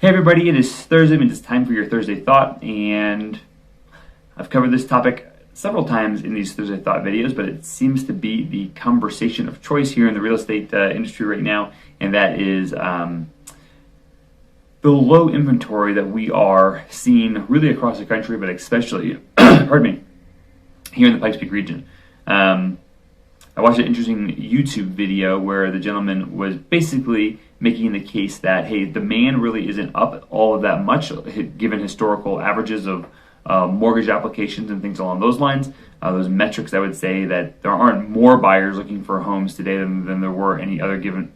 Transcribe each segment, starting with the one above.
Hey everybody, it is Thursday, and it's time for your Thursday Thought, and I've covered this topic several times in these Thursday Thought videos, but it seems to be the conversation of choice here in the real estate industry right now, and that is the low inventory that we are seeing really across the country, but especially, pardon me, here in the Pikes Peak region. I watched an interesting YouTube video where the gentleman was basically making the case that, hey, demand really isn't up all of that much given historical averages of mortgage applications and things along those lines. Those metrics, I would say that there aren't more buyers looking for homes today than there were any other given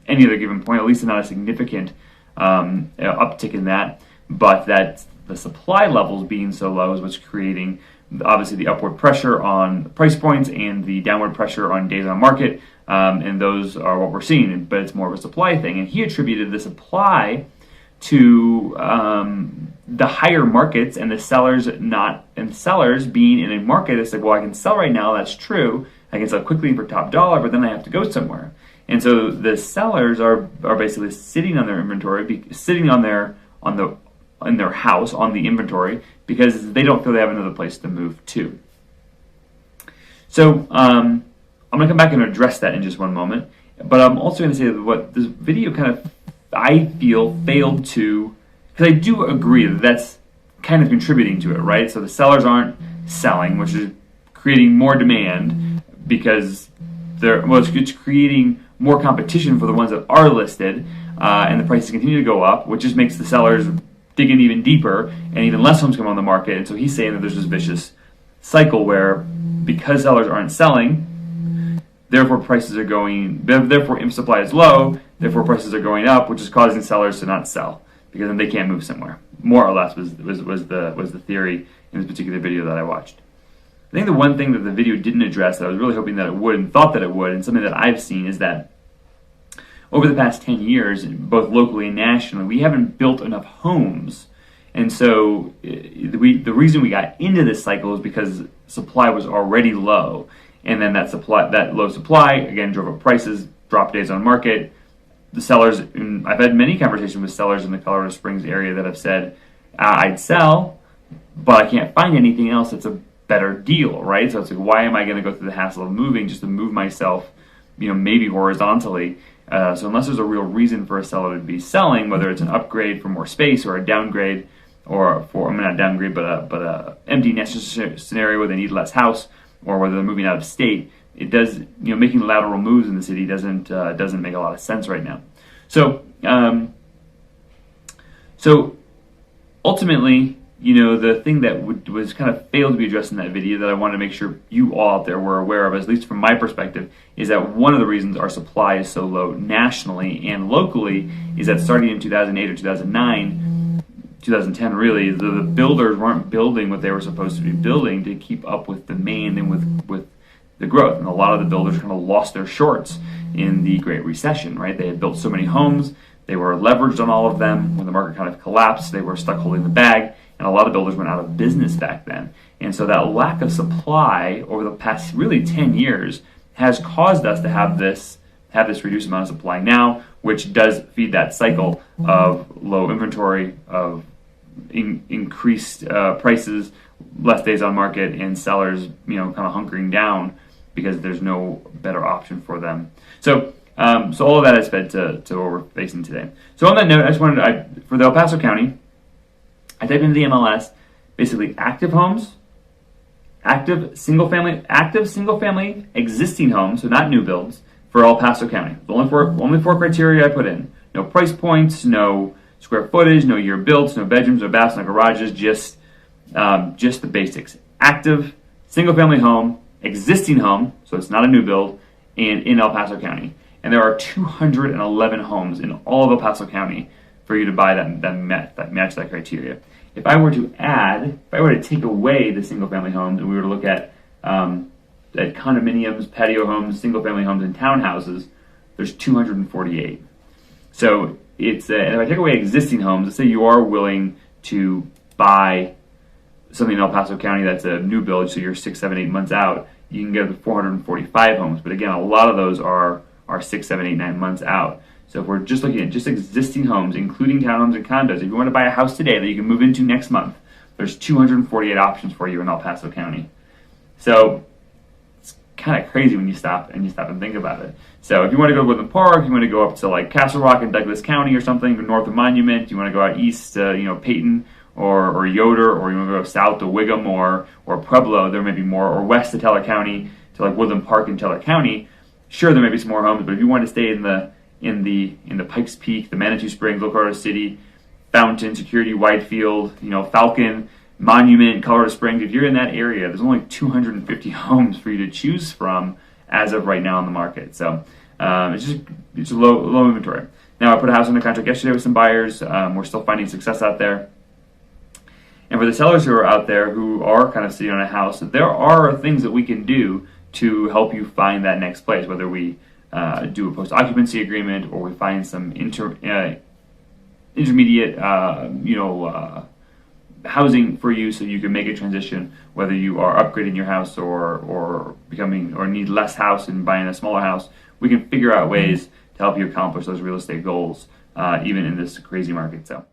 point, at least not a significant uptick in that, but that the supply levels being so low is what's creating obviously the upward pressure on price points and the downward pressure on days on market, and those are what we're seeing, but it's more of a supply thing. And he attributed the supply to the higher markets and the sellers being in a market that's like, well, I can sell right now, that's true, I can sell quickly for top dollar, but then I have to go somewhere. And so the sellers are basically sitting on their inventory, sitting in their house on the inventory, because they don't feel they have another place to move to. So I'm going to come back and address that in just one moment, but I'm also going to say that what this video kind of, I feel, failed to, because I do agree that that's kind of contributing to it, right? So the sellers aren't selling, which is creating more demand because it's creating more competition for the ones that are listed, and the prices continue to go up, which just makes the sellers dig in even deeper, and even less homes come on the market. And so he's saying that there's this vicious cycle where, because sellers aren't selling, therefore if supply is low, therefore prices are going up, which is causing sellers to not sell because then they can't move somewhere. More or less was the theory in this particular video that I watched. I think the one thing that the video didn't address that I was really hoping that it would and thought that it would, and something that I've seen, is that over the past 10 years, both locally and nationally, we haven't built enough homes. And so the reason we got into this cycle is because supply was already low. And then that low supply, again, drove up prices, dropped days on market. The sellers, and I've had many conversations with sellers in the Colorado Springs area that have said, I'd sell, but I can't find anything else that's a better deal, right? So it's like, why am I going to go through the hassle of moving just to move myself, maybe horizontally? So unless there's a real reason for a seller to be selling, whether it's an upgrade for more space or a downgrade, or not downgrade, but a empty nest scenario where they need less house, or whether they're moving out of state, it does, making lateral moves in the city doesn't make a lot of sense right now. So ultimately, the thing that was kind of failed to be addressed in that video that I wanted to make sure you all out there were aware of, at least from my perspective, is that one of the reasons our supply is so low nationally and locally is that starting in 2008 or 2009, 2010 really, the builders weren't building what they were supposed to be building to keep up with demand and with the growth. And a lot of the builders kind of lost their shorts in the Great Recession, right? They had built so many homes, they were leveraged on all of them. When the market kind of collapsed, they were stuck holding the bag. And a lot of builders went out of business back then. And so that lack of supply over the past really 10 years has caused us to have this reduced amount of supply now, which does feed that cycle of low inventory, of increased prices, less days on market, and sellers, kind of hunkering down because there's no better option for them. So all of that has fed to what we're facing today. So on that note, I just wanted for the El Paso County, I typed into the MLS, basically active homes, active single family existing homes, so not new builds, for El Paso County. The only four criteria I put in: no price points, no square footage, no year builds, no bedrooms, no baths, no garages, just the basics. Active single family home, existing home, so it's not a new build, and in El Paso County. And there are 211 homes in all of El Paso County for you to buy that match that criteria. If I were to take away the single family homes and we were to look at condominiums, patio homes, single family homes, and townhouses, there's 248. So it's and if I take away existing homes, let's say you are willing to buy something in El Paso County that's a new build, so you're 6, 7, 8 months out, you can get up to 445 homes. But again, a lot of those are 6, 7, 8, 9 months out. So if we're just looking at just existing homes, including townhomes and condos, if you want to buy a house today that you can move into next month, there's 248 options for you in El Paso County. So it's kind of crazy when you stop and think about it. So if you want to go to Woodland Park, you want to go up to like Castle Rock in Douglas County or something, north of Monument, you want to go out east to Peyton or Yoder, or you want to go south to Whigham or Pueblo, there may be more, or west to Teller County to like Woodland Park in Teller County. Sure, there may be some more homes, but if you want to stay in the Pikes Peak, the Manitou Springs, Low Colorado City, Fountain, Security, Whitefield, Falcon, Monument, Colorado Springs, if you're in that area, there's only 250 homes for you to choose from as of right now on the market. So it's a low inventory. Now I put a house under contract yesterday with some buyers. We're still finding success out there. And for the sellers who are out there who are kind of sitting on a house, there are things that we can do to help you find that next place, whether we do a post-occupancy agreement or we find some intermediate housing for you so you can make a transition, whether you are upgrading your house or need less house and buying a smaller house. We can figure out ways to help you accomplish those real estate goals even in this crazy market. So